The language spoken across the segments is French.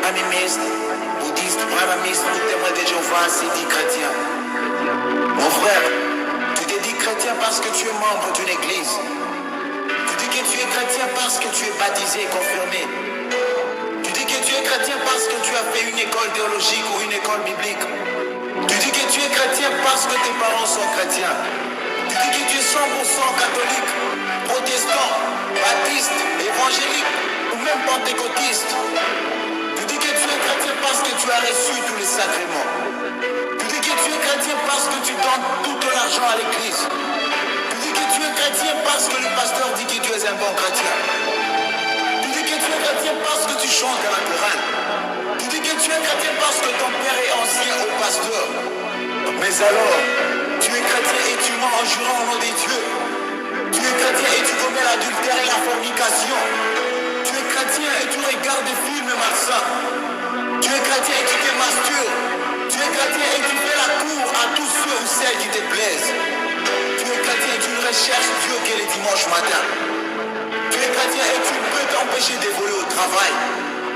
animistes, bouddhistes, brahmanistes, ou témoins de Jéhovah, c'est dit chrétien. Mon frère, tu te dis chrétien parce que tu es membre d'une église. Tu dis que tu es chrétien parce que tu es baptisé et confirmé. Tu dis que tu es chrétien parce que tu as fait une école théologique ou une école biblique. Tu dis que tu es chrétien parce que tes parents sont chrétiens. Tu dis que tu es 100% catholique, protestant, baptiste, évangélique ou même pentecôtiste. Tu dis que tu es chrétien parce que tu as reçu tous les sacrements. Tu dis que tu es chrétien parce que tu donnes tout ton argent à l'église. Tu dis que tu es chrétien parce que le pasteur dit que tu es un bon chrétien. Tu dis que tu es chrétien parce que tu chantes à la chorale. Tu dis que tu es chrétien parce que ton père est ancien au pasteur. Mais alors, tu es chrétien et tu mens en jurant au nom des dieux. Tu es chrétien et tu commets l'adultère et la fornication. Tu es chrétien et tu regardes des films malsains. Tu es chrétien et tu te masturbes. Tu es chrétien et tu fais la cour à tous ceux ou celles qui te plaisent. Tu es chrétien et tu ne recherches Dieu que les dimanches matins. Tu es chrétien et tu ne peux t'empêcher d'évoluer au travail.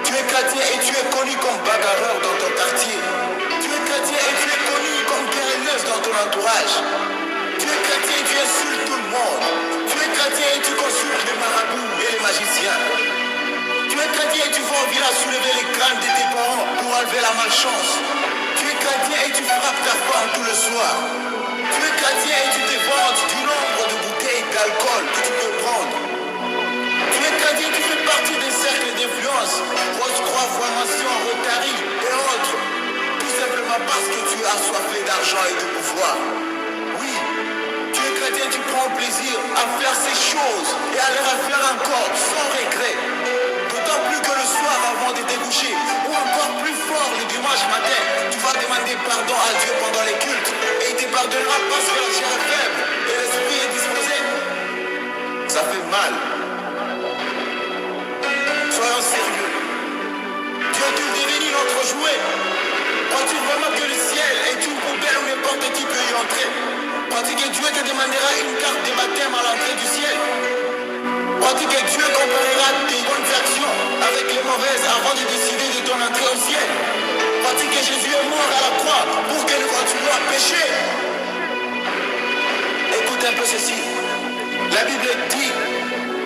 Tu es chrétien et tu es connu comme bagarreur dans ton quartier. Tu es chrétien et tu es connu comme querelleuse dans ton entourage. Tu es chrétien et tu insultes tout le monde. Tu es chrétien et tu consultes les marabouts et les magiciens. Tu es chrétien et tu vas au village soulever les crânes de tes parents pour enlever la malchance. Tu es chrétien et tu frappes ta femme tout le soir. Tu es chrétien et tu te vantes du nombre de bouteilles d'alcool que tu peux prendre. Tu es chrétien et tu fais partie des cercles d'influence, Rose-Croix, Formation, Rotary et autres. Tout simplement parce que tu es assoiffé d'argent et de pouvoir. Oui, tu es chrétien et tu prends plaisir à faire ces choses et à les refaire encore sans regret. D'autant plus que le soir avant de te coucher, ou encore plus fort le dimanche matin, tu vas demander pardon à Dieu pendant les cultes et il te pardonnera parce que la chair est faible et l'esprit est disposé. Ça fait mal. Soyons sérieux. Dieu est-il devenu notre jouet? Crois-tu vraiment que le ciel est une poubelle où n'importe qui peut y entrer? Crois-tu que Dieu te demandera une carte de baptême à l'entrée du ciel? Crois-tu que Dieu comparera tes bonnes actions avec les mauvaises avant de décider de ton entrée au ciel? Crois-tu que Jésus est mort à la croix pour que nous continuions à pécher? Écoute un peu ceci. La Bible dit,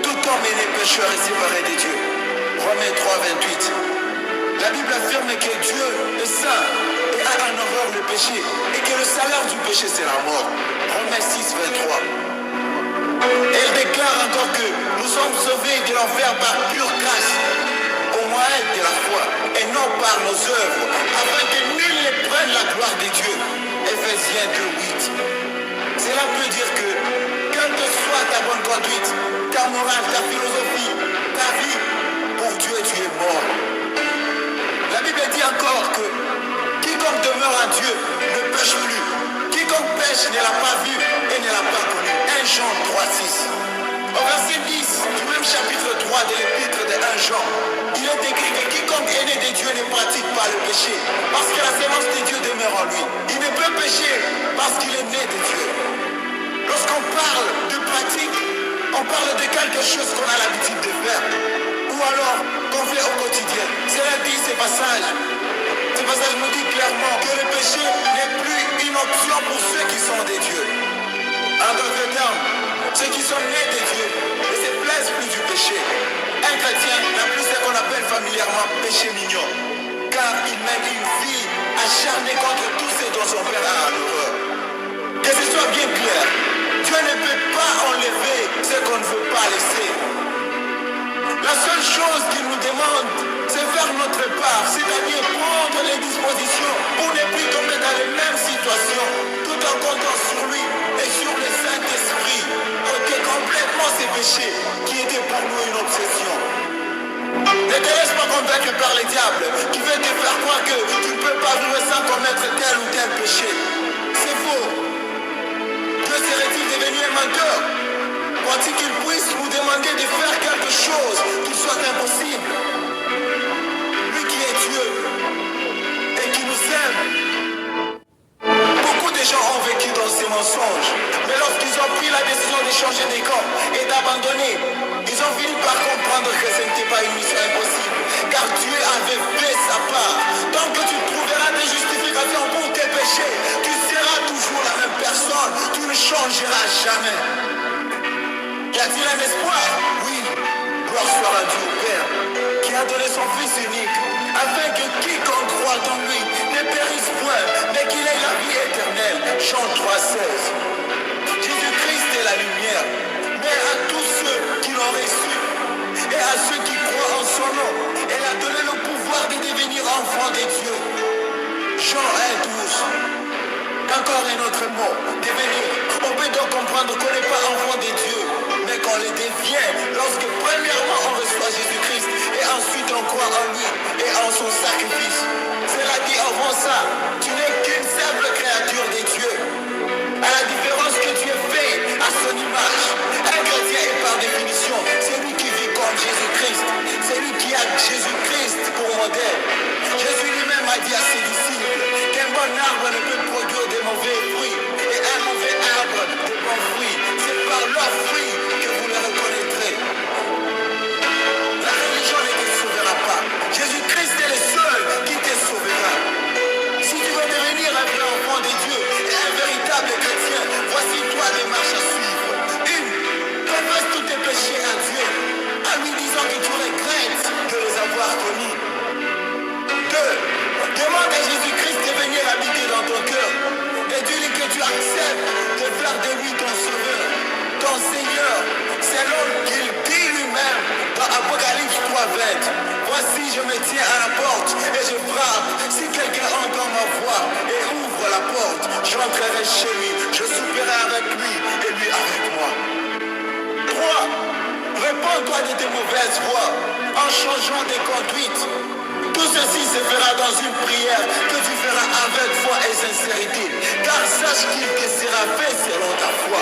tout homme est né pécheur et séparé de Dieu. Romains 3, 28. La Bible affirme que Dieu est saint et a en horreur le péché et que le salaire du péché c'est la mort. Romains 6, 23. Elle déclare encore que nous sommes sauvés de l'enfer par pure grâce, au moyen de la foi, et non par nos œuvres, afin que nul ne prenne la gloire de Dieu. Ephésiens 2, 8. Cela peut dire que, quelle que soit ta bonne conduite, ta morale, ta philosophie, ta vie, pour Dieu tu es mort. La Bible dit encore que quiconque demeure en Dieu ne pêche plus. Quiconque pêche ne l'a pas vu et ne l'a pas connu. 1 Jean 3, 6. Au verset 10 du même chapitre 3 de l'épître de 1 Jean, il est écrit que quiconque est né de Dieu ne pratique pas le péché, parce que la sémence de Dieu demeure en lui. Il ne peut pécher parce qu'il est né de Dieu. Lorsqu'on parle de pratique, on parle de quelque chose qu'on a l'habitude de faire, ou alors qu'on fait au quotidien. Cela dit ce passage. Ce passage nous dit clairement que le péché n'est plus une option pour ceux qui sont des dieux. En d'autres termes, ceux qui sont nés de Dieu ne se plaisent plus du péché. Un chrétien n'a plus ce qu'on appelle familièrement péché mignon, car il mène une vie acharnée contre tout ce dont son père a horreur. Que ce soit bien clair, Dieu ne peut pas enlever ce qu'on ne veut pas laisser. La seule chose qu'il nous demande, c'est faire notre part, c'est-à-dire prendre les dispositions pour ne plus tomber dans les mêmes situations, tout en comptant sur lui et sur le Saint-Esprit, ôter complètement ces péchés qui étaient pour nous une obsession. Ne te laisse pas convaincre par le diable qui veut te faire croire que tu ne peux pas vivre sans commettre tel ou tel péché. C'est faux. Dieu serait-il devenu un menteur? Crois-tu qu'il puisse nous demander de faire quelque chose qui soit impossible? Lui qui est Dieu et qui nous aime. Beaucoup de gens ont vécu dans ces mensonges, mais lorsqu'ils ont pris la décision de changer de camp et d'abandonner Ils ont fini par comprendre que ce n'était pas une mission impossible, car Dieu avait fait sa part. Tant que tu trouveras des justifications pour tes péchés, tu seras toujours la même personne, tu ne changeras jamais. Y a-t-il un espoir? Oui, gloire soit à Dieu Père, qui a donné son Fils unique, afin que quiconque croit en lui ne périsse point, mais qu'il ait la vie éternelle. Jean 3,16. Jésus-Christ est la lumière, mais à tous ceux qui l'ont reçu et à ceux qui croient en son nom, elle a donné le pouvoir de devenir enfants de Dieu. Jean 1,12. Encore un autre mot, devenir. On peut donc comprendre qu'on n'est pas enfant de Dieu, mais qu'on le devient lorsque premièrement on reçoit Jésus-Christ et ensuite on croit en lui et en son sacrifice. Cela dit avant ça, tu n'es qu'une simple créature de Dieu. À la différence que tu es fait à son image. Un chrétien est par définition celui qui vit comme Jésus-Christ, celui qui a Jésus-Christ pour modèle. Jésus lui-même a dit à ses disciples qu'un bon arbre ne peut produire de mauvais fruits et un mauvais arbre de bons fruits. C'est par leurs fruits que vous les reconnaîtrez. La religion ne te sauvera pas. Jésus-Christ est le seul qui te sauvera. Si tu veux devenir un vrai enfant de Dieu et un véritable chrétien, voici trois démarches à suivre. Une, confesse tous tes péchés à Dieu, en lui disant que tu regrettes de les avoir commis. Deux, demande à Jésus-Christ de venir habiter dans ton cœur et dis-lui que tu acceptes de faire de lui ton sauveur, ton Seigneur, selon qu'il dit lui-même dans Apocalypse 3,20. Voici, je me tiens à la porte et je frappe. Si quelqu'un entend ma voix et ouvre la porte, j'entrerai chez lui, je souperai avec lui et lui avec moi. 3. Réponds-toi de tes mauvaises voies en changeant de conduite. Tout ceci se fera dans une prière que tu feras avec foi et sincérité, car sache qu'il te sera fait selon ta foi.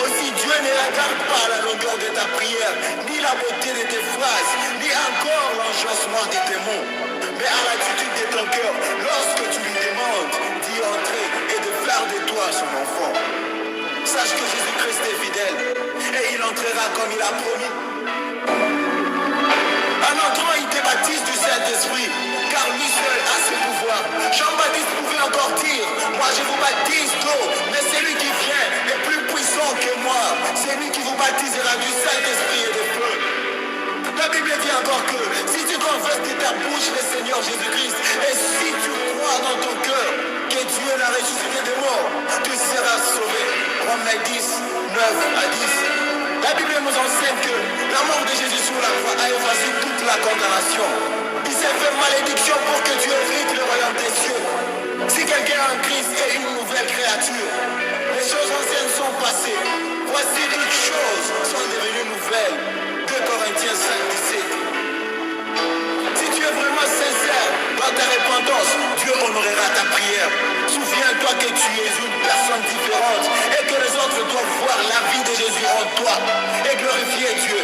Aussi Dieu ne regarde pas la longueur de ta prière, ni la beauté de tes phrases, ni encore l'enchantiment de tes mots, mais à l'attitude de ton cœur lorsque tu lui demandes d'y entrer et de faire de toi son enfant. Sache que Jésus-Christ est fidèle et il entrera comme il a promis. En entrant, il te baptise du Saint-Esprit, car lui seul a ce pouvoir. Jean-Baptiste pouvait encore dire, moi je vous baptise d'eau, mais celui qui vient est plus puissant que moi. C'est lui qui vous baptisera du Saint-Esprit et de feu. La Bible dit encore que si tu confesses de ta bouche le Seigneur Jésus-Christ, et si tu crois dans ton cœur que Dieu l'a ressuscité des morts, tu seras sauvé. Romains 10, 9 à 10. La Bible nous enseigne que la mort de Jésus sur la croix a effacé toute la condamnation. Il s'est fait malédiction pour que Dieu hérite le royaume des cieux. Si quelqu'un en Christ est une nouvelle créature, les choses anciennes sont passées. Voici toutes choses sont devenues nouvelles. 2 Corinthiens 5, 17. Si tu es vraiment sincère dans ta repentance, Dieu honorera ta prière. Souviens-toi que tu es une personne différente et que les autres doivent voir la vie de Jésus en toi et glorifier Dieu.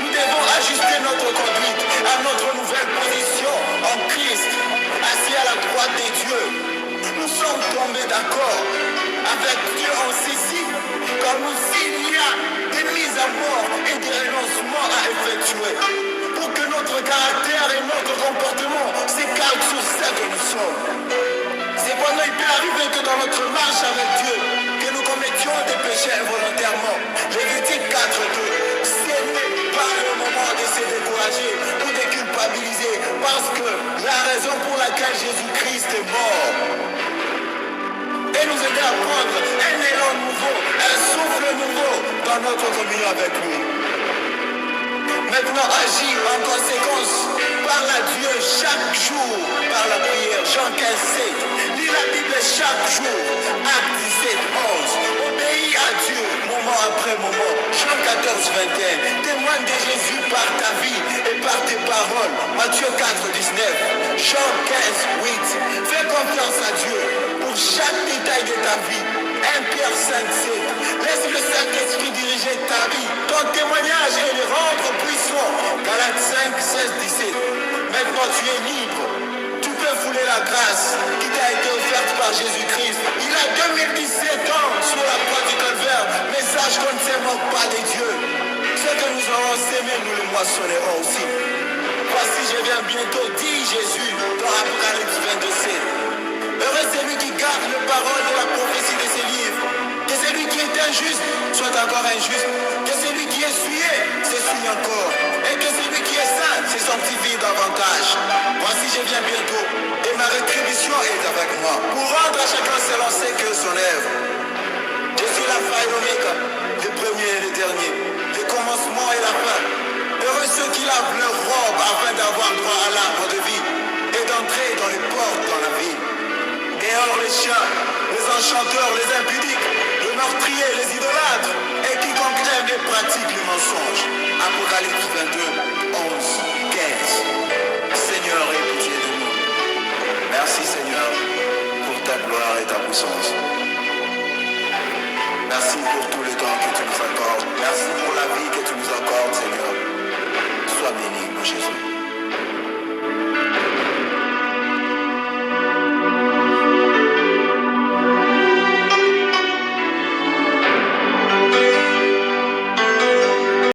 Nous devons ajuster notre conduite à notre nouvelle position en Christ, assis à la droite de Dieu. Nous sommes tombés d'accord avec Dieu en ceci, comme s'il y a des mises à mort et des renoncements à effectuer, pour que notre caractère et notre comportement s'écartent sur ce que nous sommes. Cependant, il peut arriver que dans notre marche avec Dieu, que nous commettions des péchés involontairement. Lévitique 4, 2. Ce n'est pas le moment de se décourager ou de culpabiliser, parce que la raison pour laquelle Jésus-Christ est mort et nous aider à prendre un élan nouveau, un souffle nouveau dans notre communion avec lui. Maintenant, agis en conséquence. Parle à Dieu chaque jour par la prière. Jean 15, 7. Lis la Bible chaque jour. Acte 17, 11. Obéis à Dieu moment après moment. Jean 14, 21. Témoigne de Jésus par ta vie et par tes paroles. Matthieu 4, 19. Jean 15, 8. Fais confiance à Dieu pour chaque détail de ta vie. 1 Pierre 5, 7. Laisse le Saint-Esprit diriger ta vie. Ton témoignage et le rendre puissant. Galates 5, 16, 17. Maintenant tu es libre. Tu peux fouler la grâce qui t'a été offerte par Jésus-Christ. Il a 2017 ans sur la croix du Calvaire. Mais sache qu'on ne se moque pas de Dieu. Ce que nous aurons ayons sémé, nous le moissonnerons aussi. Voici, je viens bientôt, dit Jésus dans Apocalypse 22:7. Heureux celui qui garde les paroles de la prophétie de ces livres. Que celui qui est injuste soit encore injuste. Que celui qui est souillé s'essuie encore. Et que celui qui est saint se sanctifie davantage. Voici, je viens bientôt. Et ma rétribution est avec moi. Pour rendre à chacun selon ses que son œuvre. Je suis l'alpha et l'oméga, le premier et le dernier, le commencement et la fin. Heureux ceux qui lavent leur robe afin d'avoir droit à l'arbre de vie et d'entrer dans les portes dans la ville. Et hors les chiens, les enchanteurs, les impudiques, les meurtriers, les idolâtres, et quiconque aime et pratique le mensonge. Apocalypse 22:11-15. Seigneur, aie pitié de nous. Merci Seigneur pour ta gloire et ta puissance. Merci pour tout le temps que tu nous accordes. Merci pour la vie que tu nous accordes, Seigneur. Sois béni, mon Jésus.